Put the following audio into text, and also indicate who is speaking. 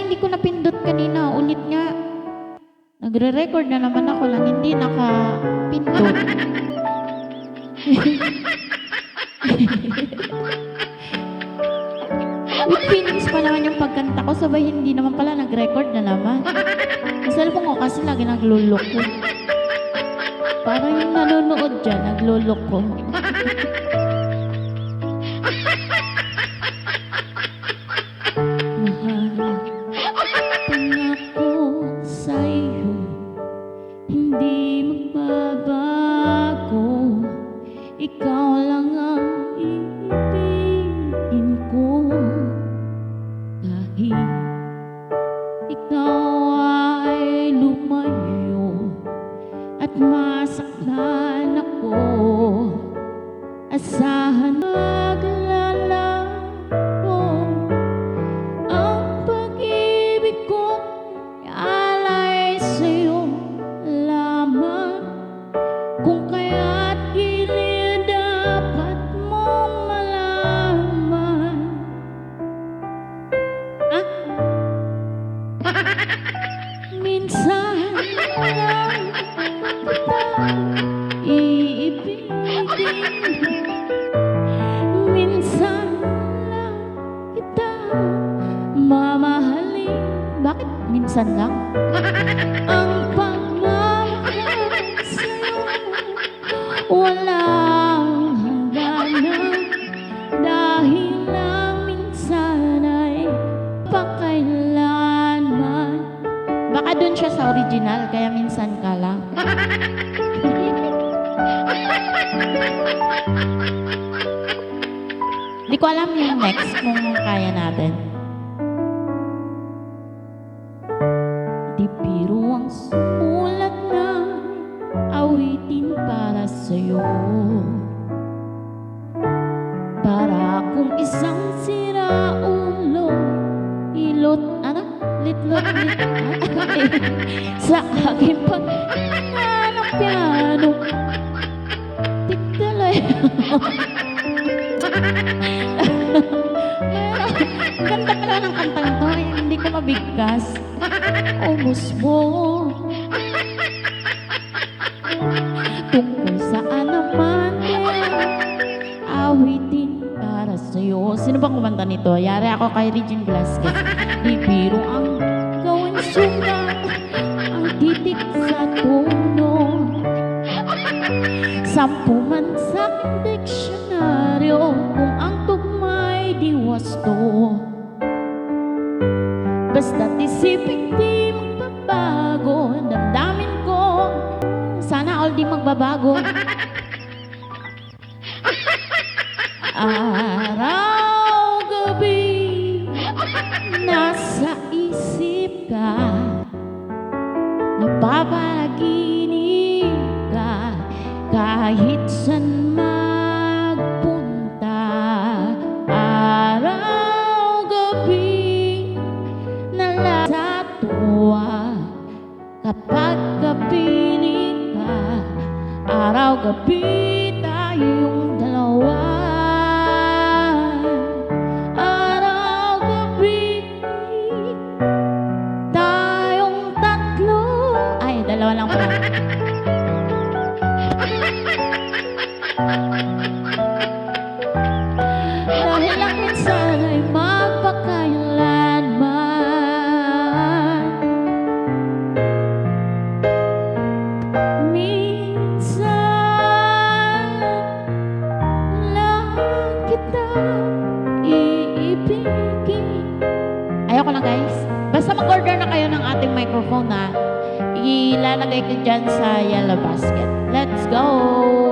Speaker 1: hindi ko napindot kanina. Ulit nga. Nagre-record na naman ako lang, hindi nakapindot. With feelings pa naman yung pagkanta ko, sabay hindi naman pala nag-record na naman. Ang cellphone ko kasi lagi nagluloko. Parang yung nanonood dyan, nagluloko. Mahal, pangako sa'yo, hindi magbabago. Ikaw lang ang ibigin ko. Kahit ikaw ay lumayo at masaktan ako, asahan maglalaro ang pag-ibig ko, alay sa'yo lamang. Kung kaya't gilid dapat mong malaman. Minsan lang kita iibigin, minsan lang kita mamahalin. Bakit minsan lang? Ang pagmamahal sa'yo walang hangganan, dahil lang minsan ay pakailanman. Baka dun siya sa original, kaya minsan ka lang. Di ko alam yung next kung kaya natin. Di biro ang sumulat ng awitin para sa'yo. Para akong isang siraulo, ilot, litlot, sa aking pagkakita ng piano. Tigtalay. Ganda pala ng kantang to, hindi ko mabigkas. Umusbo. Tungkol saan naman awitin para sa'yo. Sino bang kumanta nito? Yari ako kay Regine Velasquez. Di biro ang gawin sugat, ang titik sa tono. 10 man sa diksyonaryo kung ang tugma'y di wasto. Basta't isipin di magbabago, damdamin ko sana all di magbabago. Araw, gabi, nasa isip ka, napapanaginip ka, kahit saan magpunta. Araw, gabi, nalasa tuwa kapag kapiling ka. Araw, gabi, tayong dalawa. Dalawa lang pala. Dahil lang minsan ay magpakailanman. Minsan lang kita iibigin. Ayoko lang guys. Basta mag-order na kayo ng ating microphone na ilalagay ko dyan sa yellow basket. Let's go!